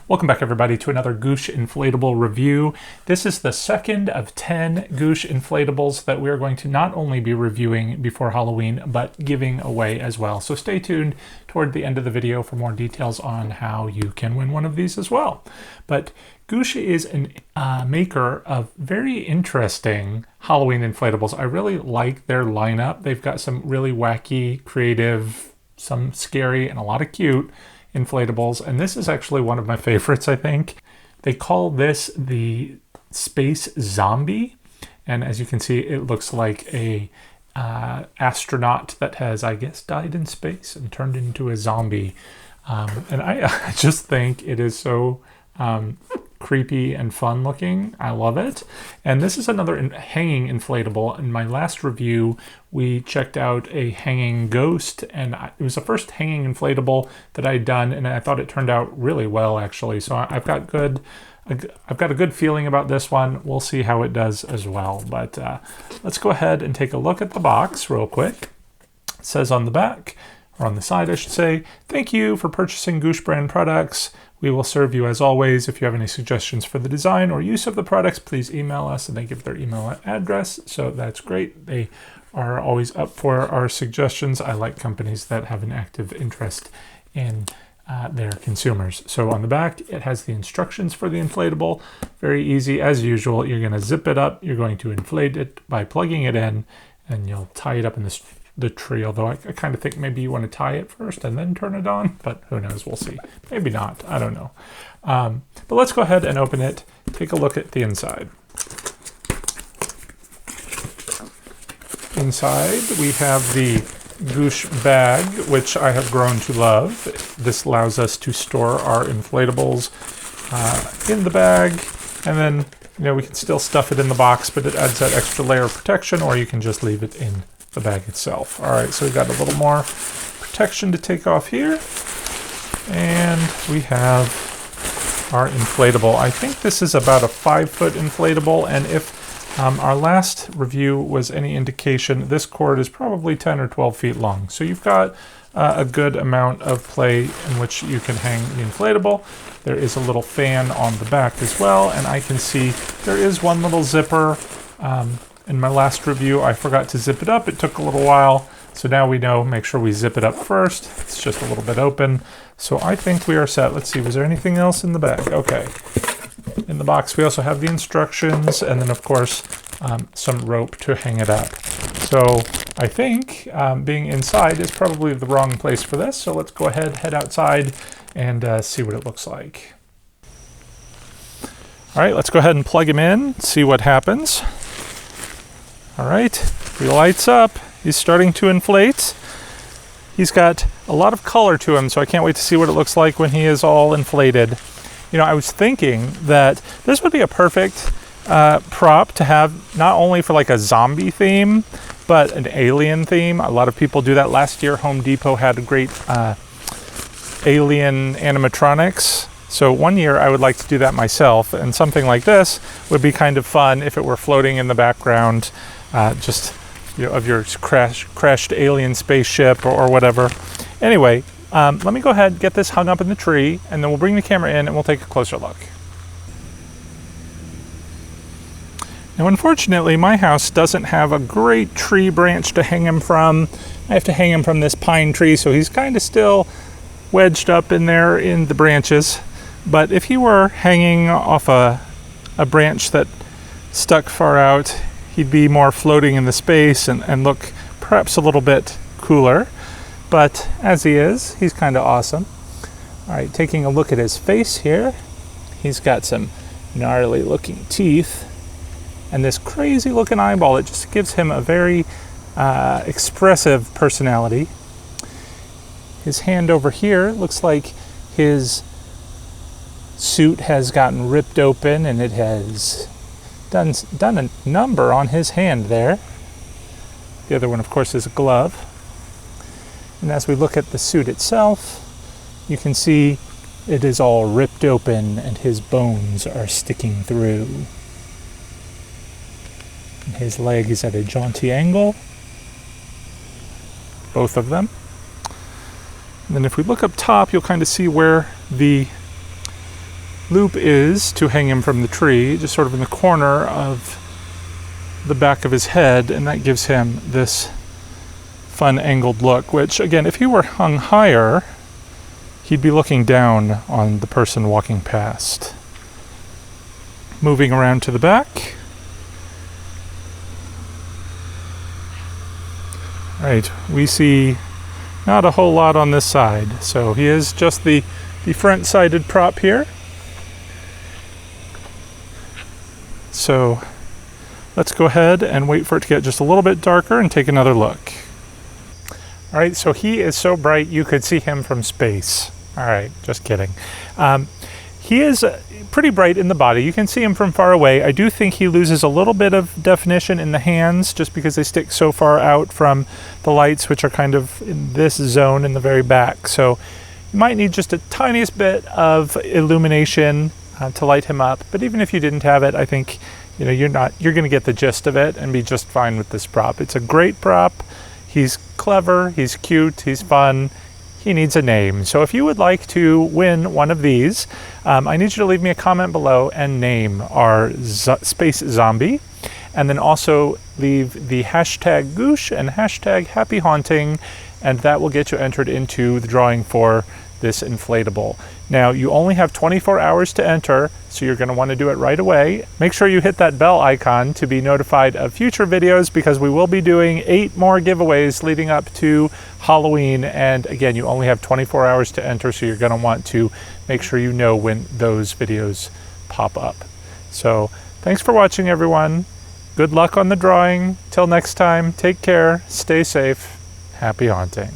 Welcome back everybody to another Goosh inflatable review. This is the second of 10 Goosh inflatables that we are going to not only be reviewing before Halloween, but giving away as well. So stay tuned toward the end of the video for more details on how you can win one of these as well. But Goosh is a maker of very interesting Halloween inflatables. I really like their lineup. They've got some really wacky, creative, some scary, and a lot of cute inflatables, and this is actually one of my favorites, I think. They call this the Space Zombie, and as you can see, it looks like a astronaut that has, I guess, died in space and turned into a zombie. And I just think it is so creepy and fun looking. I love it. And this is another hanging inflatable. In my last review, we checked out a hanging ghost, and it was the first hanging inflatable that I'd done, and I thought it turned out really well, actually. So I've got a good feeling about this one. We'll see how it does as well. But let's go ahead and take a look at the box real quick. It says on the back, or on the side, I should say, "Thank you for purchasing Goosh brand products. We will serve you as always. If you have any suggestions for the design or use of the products, please email us." And they give their email address, so that's great. They are always up for our suggestions. I like companies that have an active interest in their consumers. So on the back, it has the instructions for the inflatable. Very easy, as usual. You're going to zip it up. You're going to inflate it by plugging it in, and you'll tie it up in the tree, although I kind of think maybe you want to tie it first and then turn it on, but who knows, we'll see. Maybe not, I don't know. But let's go ahead and open it, take a look at the inside. Inside, we have the Goosh bag, which I have grown to love. This allows us to store our inflatables in the bag, and then we can still stuff it in the box, but it adds that extra layer of protection, or you can just leave it in the bag itself. All right, so we've got a little more protection to take off here, and we have our inflatable. I think this is about a 5-foot inflatable, and if our last review was any indication, this cord is probably 10 or 12 feet long. So you've got a good amount of play in which you can hang the inflatable. There is a little fan on the back as well, and I can see there is one little zipper. In my last review, I forgot to zip it up. It took a little while, so now we know, make sure we zip it up first. It's just a little bit open. So I think we are set. Let's see, was there anything else in the bag? Okay. In the box, we also have the instructions, and then, of course, some rope to hang it up. So I think being inside is probably the wrong place for this, so let's go ahead, head outside, and see what it looks like. All right, let's go ahead and plug him in, see what happens. All right, he lights up. He's starting to inflate. He's got a lot of color to him, so I can't wait to see what it looks like when he is all inflated. I was thinking that this would be a perfect prop to have, not only for like a zombie theme, but an alien theme. A lot of people do that. Last year, Home Depot had a great alien animatronics. So one year I would like to do that myself, and something like this would be kind of fun if it were floating in the background, of your crashed alien spaceship or whatever. Anyway, let me go ahead and get this hung up in the tree, and then we'll bring the camera in and we'll take a closer look. Now, unfortunately, my house doesn't have a great tree branch to hang him from. I have to hang him from this pine tree, so he's kind of still wedged up in there in the branches. But if he were hanging off a branch that stuck far out, he'd be more floating in the space and look perhaps a little bit cooler. But as he is, he's kind of awesome. All right, taking a look at his face here, he's got some gnarly looking teeth and this crazy looking eyeball. It just gives him a very expressive personality. His hand over here looks like his suit has gotten ripped open, and it has done a number on his hand there. The other one, of course, is a glove. And as we look at the suit itself, you can see it is all ripped open and his bones are sticking through. And his leg is at a jaunty angle, both of them. And then if we look up top, you'll kind of see where the loop is to hang him from the tree, just sort of in the corner of the back of his head, and that gives him this fun angled look, which again, if he were hung higher, he'd be looking down on the person walking past. Moving around to the back. Right, we see not a whole lot on this side, so he is just the front-sided prop here. So let's go ahead and wait for it to get just a little bit darker and take another look. All right, so he is so bright you could see him from space. All right, just kidding. He is pretty bright in the body. You can see him from far away. I do think he loses a little bit of definition in the hands just because they stick so far out from the lights, which are kind of in this zone in the very back. So you might need just a tiniest bit of illumination to light him up. But even if you didn't have it, I think you're going to get the gist of it and be just fine with this prop. It's a great prop. He's clever, he's cute, he's fun. He needs a name. So if you would like to win one of these, I need you to leave me a comment below and name our space zombie. And then also leave the hashtag Goosh and hashtag Happy Haunting, and that will get you entered into the drawing for this inflatable. Now, you only have 24 hours to enter, so you're going to want to do it right away. Make sure you hit that bell icon to be notified of future videos, because we will be doing 8 more giveaways leading up to Halloween. And again, you only have 24 hours to enter, so you're going to want to make sure you know when those videos pop up. So thanks for watching, everyone. Good luck on the drawing. Till next time, take care, stay safe, happy haunting.